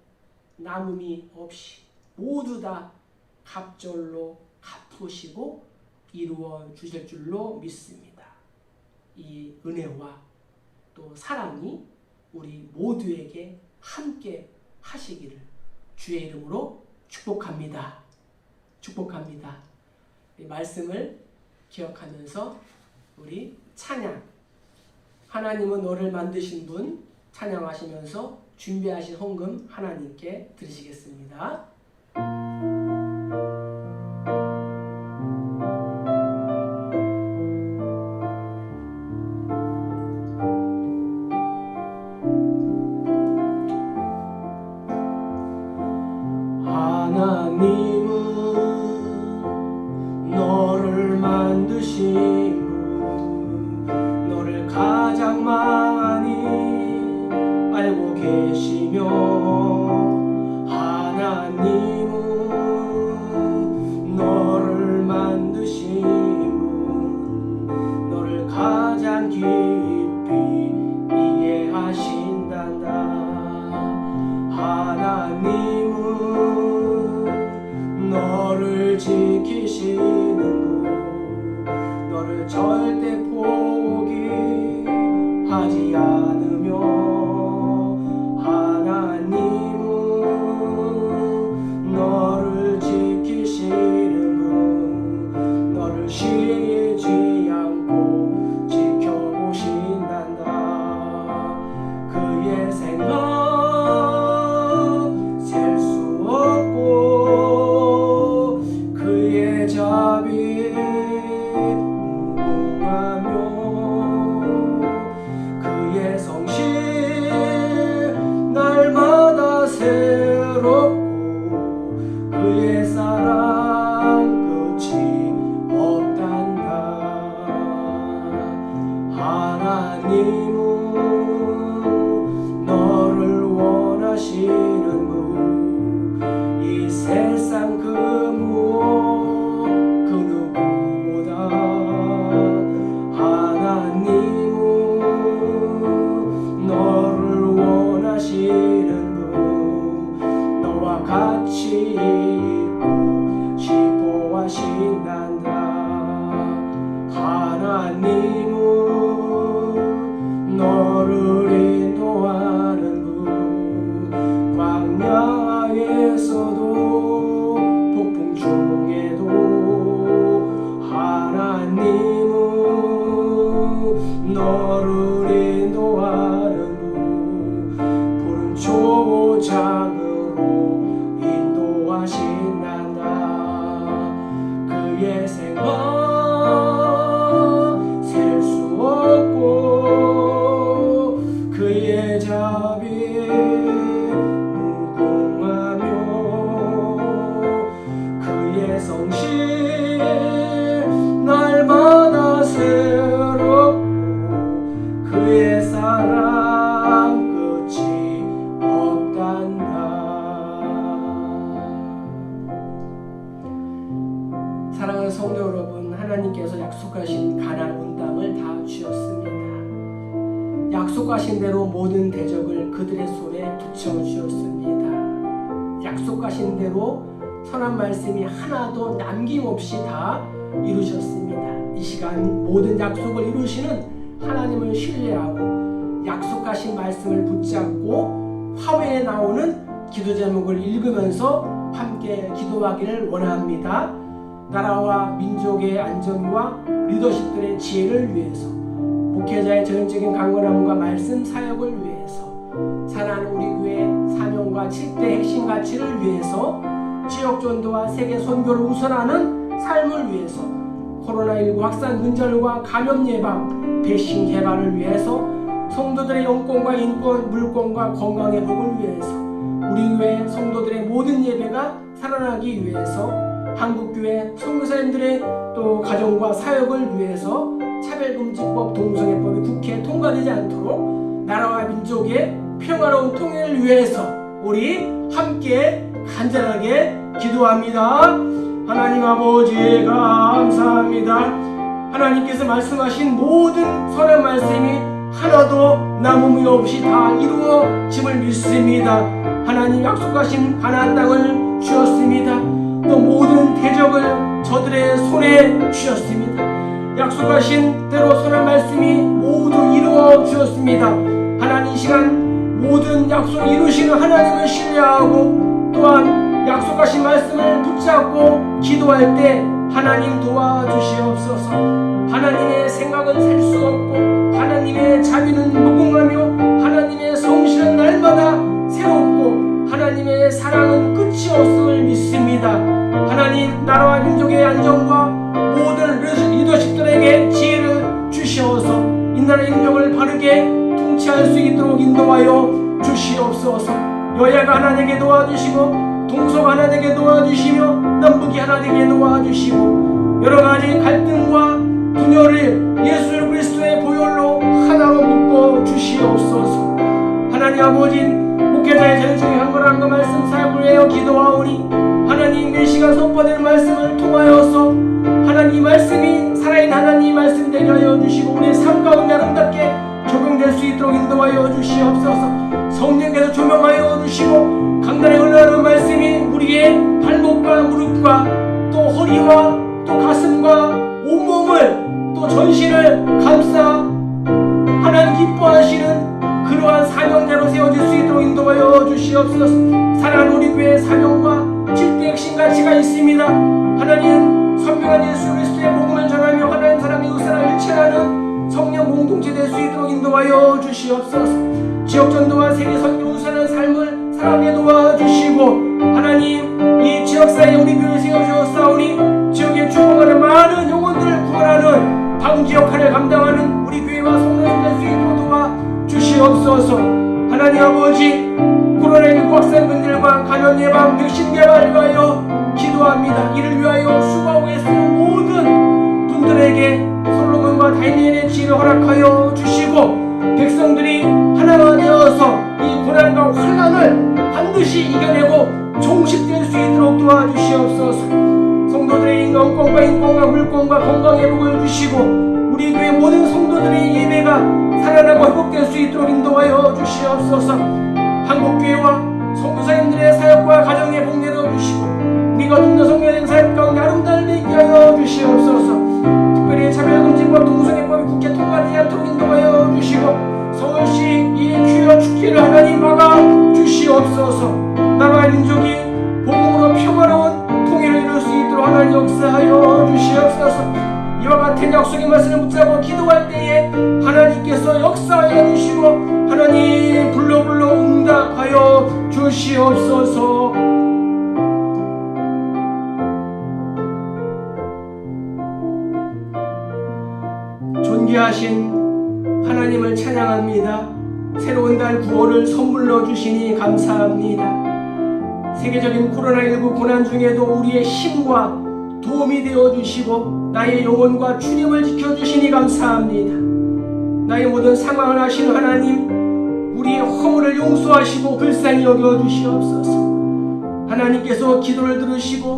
남음이 없이 모두 다 갑절로 갚으시고 이루어 주실 줄로 믿습니다. 이 은혜와 또 사랑이 우리 모두에게 함께 하시기를 주의 이름으로 축복합니다. 축복합니다. 이 말씀을 기억하면서 우리 찬양, 하나님은 너를 만드신 분 찬양하시면서 준비하신 헌금 하나님께 드리시겠습니다. 하나님은 너를 만드신 분, 너를 가장 많이 알고 계시며 하나님은 너를 만드신 분, 너를 가장 깊이 이해하신단다. 하나님은 너를 지키시는 분, 너를 절대 포기하지 않으며 하나님은 너를 지키시는 분, 너를 쉬지 않고 지켜보신단다. 그의 생각 셀 수 없고 그의 자비 무궁하며 그의 성실 날마다 새롭고 그의 사랑 끝이 없단다. 하나님은 너를 원하시는 분, 이 세상 그 무엇 그 누구보다 하나님은 너를 원하시는 분, 너와 같이 있고 싶어 하신단다. 하나님은 너를 인도하는 분, 광야에서도 폭풍 중에도 하나님은 너를 인도하는 분, 푸른 초장으로 인도하신단다. 그의 생각 셀 수 없고 그의 자비 무궁하며 그의 성실 날마다 새롭고 그의 사랑 끝이 없단다. 사랑하는 성도 여러분, 하나님께서 약속하신 가나안 온 땅을 다 주셨습니다. 약속하신 대로 모든 대적을 그들의 손에 붙여주셨습니다. 약속하신 대로 선한 말씀이 하나도 남김없이 다 이루셨습니다. 이 시간 모든 약속을 이루시는 하나님을 신뢰하고 약속하신 말씀을 붙잡고 화면에 나오는 기도 제목을 읽으면서 함께 함께 기도하기를 원합니다. 나라와 민족의 안전과 리더십들의 지혜를 위해서, 목회자의 전적인 강건함과 말씀 사역을 위해서, 사랑하는 우리 교회 사명과 7대 핵심 가치를 위해서, 지역 전도와 세계 선교를 우선하는 삶을 위해서, 코로나19 확산 근절과 감염 예방, 백신 개발을 위해서, 성도들의 영권과 인권, 물권과 건강 회복을 위해서, 우리 교회 성도들의 모든 예배가 살아나기 위해서, 한국교회 선교사님들의 또 가정과 사역을 위해서, 차별금지법, 동성애법이 국회에 통과되지 않도록 나라와 민족의 평화로운 통일을 위해서 우리 함께 간절하게 기도합니다. 하나님 아버지 감사합니다. 하나님께서 말씀하신 모든 선한 말씀이 하나도 남음이 없이 다 이루어짐을 믿습니다. 하나님 약속하신 가나안 땅을 주셨습니다. 또 모든 대적을 저들의 손에 주셨습니다. 약속하신 대로 선한 말씀이 모두 이루어 주셨습니다. 하나님 이 시간 모든 약속을 이루시는 하나님을 신뢰하고, 또한 약속하신 말씀을 붙잡고 기도할 때 하나님 도와주시옵소서. 하나님의 생각은 셀 수 없고 하나님의 자비는 무궁하며 하나님의 성실은 날마다 새롭고 하나님의 사랑은 끝이 없음을 믿습니다. 하나님, 나라와 민족의 안정과 모든 리더십들에게 지혜를 주시어서 이 나라의 민족을 바르게 통치할 수 있도록 인도하여 주시옵소서. 여야가 하나 되게 도와주시고, 동서가 하나 되게 도와주시며, 남북이 하나 되게 도와주시고, 여러가지 갈등과 분열을 예수 그리스도의 보혈로 하나로 묶어 주시옵소서. 하나님 아버지, 목회자의 전적인 강건함과 말씀 사역을 위하여 기도하오니, 하나님 이 시간 선포되는 말씀을 통하여서 하나님 이 말씀이 살아있는 하나님 말씀 되게 하여 주시고, 우리의 삶 가운데 아름답게 적용될 수 있도록 인도하여 주시옵소서. 성령께서 조명하여 주시고, 강단에 흘러가는 말씀이 우리의 발목과 무릎과 또 허리와 또 가슴과 온몸을 또 전신을 감싸 하나님 기뻐하시는 그러한 사명대로 세워질 수 있도록 인도하여 주시옵소서. 사랑하는 우리 교회의 사명과 7대 핵심 가치가 있습니다. 하나님, 선명한 예수 그리스도의 복음을 전하며 하나님 사람 이웃 사람 일체라는 성령 공동체 될 수 있도록 인도하여 주시옵소서. 지역 전도와 세계 선교 우선한 삶을 살아가게 도와주시고, 하나님 이 지역사회에 우리 교회를 세워주었사오니 지역에 추구하는 많은 영혼들을 구원하는 방지 역할을 감당하는 우리 교회와 성도님 될 수 있도록 도와주시옵소서. 하나님 아버지, 코로나19 확산 근절과 감염 예방, 백신 개발을 위하여 기도합니다. 이를 위하여 수고하고 계시는 모든 분들에게 솔로몬과 다니엘의 지혜를 허락하여 주시고, 백성들이 하나가 되어서 이 고난과 환난을 반드시 이겨내고 종식될 수 있도록 도와주시옵소서. 성도들의 영권과 인권과 물권과 건강 회복을 주시고, 우리 교회 모든 성도들의 예배가 살아나고 회복될 수 있도록 인도하여 주시옵소서. 한국교회와 선교사님들의 사역과 가정의 복 내려주시고, 우리가 돕는 성교된 사역 가운데 아름다움을 있게 하여 주시옵소서. 특별히 차별금지법, 동성애법이 국회 통과되지 않도록 인도하여 주시고, 서울시 이 귀여 축제를 하나님 막아 주시옵소서. 나라와 민족이 복음으로 평화로운 통일을 이룰 수 있도록 하나님 역사하여 주시옵소서. 이와 같은 약속의 말씀을 붙잡고 기도할 때에 하나님께서 역사하여 주시고, 하나님 불러 응답하여 주시옵소서. 존귀하신 하나님을 찬양합니다. 새로운 달 9월을 선물로 주시니 감사합니다. 세계적인 코로나19 고난 중에도 우리의 힘과 도움이 되어주시고 나의 영혼과 주님을 지켜주시니 감사합니다. 나의 모든 상황을 아시는 하나님, 우리의 허물을 용서하시고 불쌍히 여겨주시옵소서. 하나님께서 기도를 들으시고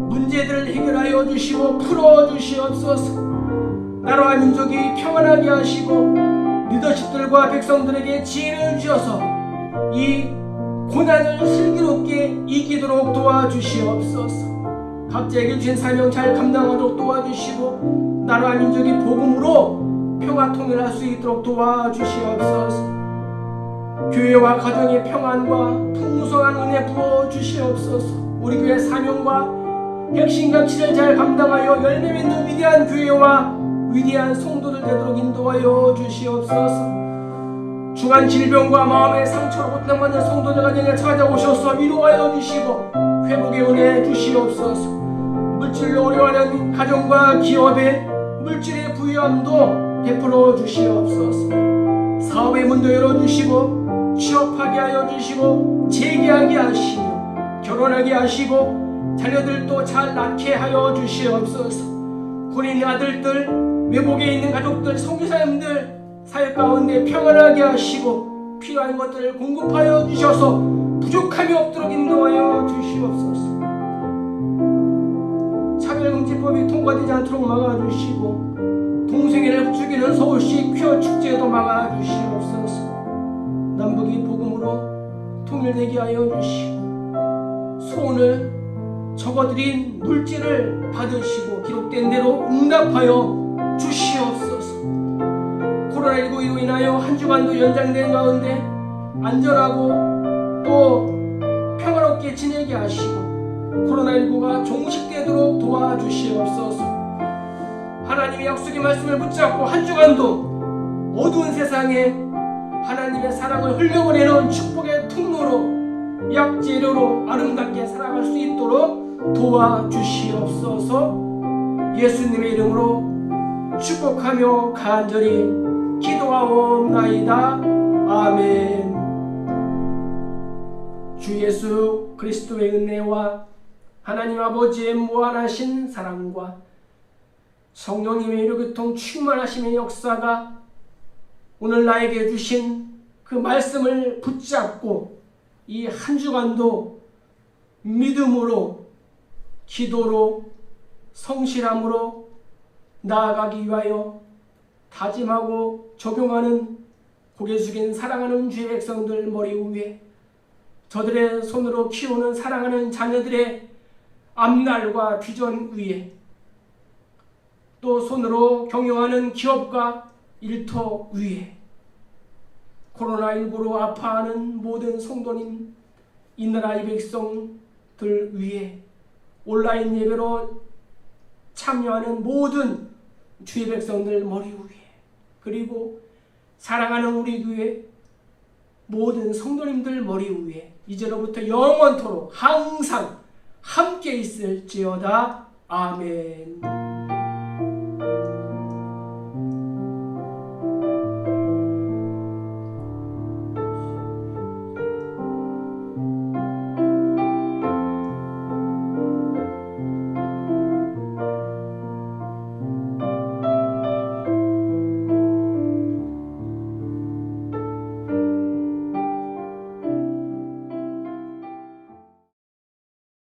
문제들을 해결하여 주시고 풀어주시옵소서. 나라와 민족이 평안하게 하시고 리더십들과 백성들에게 지혜를 주셔서 이 고난을 슬기롭게 이기도록 도와주시옵소서. 각자에게 주신 사명 잘 감당하도록 도와주시고 나라와 민족이 복음으로 평화 통일할 수 있도록 도와주시옵소서. 교회와 가정의 평안과 풍성한 은혜 부어주시옵소서. 우리 교회 사명과 핵심 가치를 잘 감당하여 열매 맺는 위대한 교회와 위대한 성도들 되도록 인도하여 주시옵소서. 중한 질병과 마음의 상처로 고통받는 성도들 가정에 찾아오셔서 위로하여 주시고 회복의 은혜 주시옵소서. 물질로 어려워하는 가정과 기업에 물질의 부유함도 베풀어 주시옵소서. 사업의 문도 열어주시고 취업하게 하여 주시고 재기하게 하시며 결혼하게 하시고 자녀들도 잘 낳게 하여 주시옵소서. 군인 아들들, 외국에 있는 가족들, 선교사님들 사역 가운데 평안하게 하시고 필요한 것들을 공급하여 주셔서 부족함이 없도록 인도하여 주시옵소서. 차별금지법이 통과되지 않도록 막아주시고 동성애를 부추기는 서울시 퀴어 축제도 막아주시옵소서. 남북이 복음으로 통일되게 하여 주시고 소원을 적어드린 물질을 받으시고 기록된 대로 응답하여 주시옵소서. 코로나19로 인하여 한 주간도 연장된 가운데 안전하고 또 평화롭게 지내게 하시고 코로나19가 종식되도록 도와주시옵소서. 하나님의 약속의 말씀을 붙잡고 한 주간도 어두운 세상에 하나님의 사랑을 흘려보내는 축복의 통로로 약재료로 아름답게 살아갈 수 있도록 도와주시옵소서. 예수님의 이름으로 축복하며 간절히 기도하옵나이다. 아멘. 주 예수 그리스도의 은혜와 하나님 아버지의 무한하신 사랑과 성령님의 이루교통 충만하심의 역사가 오늘 나에게 주신 그 말씀을 붙잡고 이 한 주간도 믿음으로 기도로 성실함으로 나아가기 위하여 다짐하고 적용하는 고개 숙인 사랑하는 주의 백성들 머리 위에 저들의 손으로 키우는 사랑하는 자녀들의 앞날과 비전 위에 또 손으로 경영하는 기업과 일터 위에 코로나19로 아파하는 모든 성도님 이 나라의 백성들 위에 온라인 예배로 참여하는 모든 주의 백성들 머리 위에 그리고 사랑하는 우리 교회 모든 성도님들 머리 위에 이제로부터 영원토록 항상 함께 있을지어다. 아멘.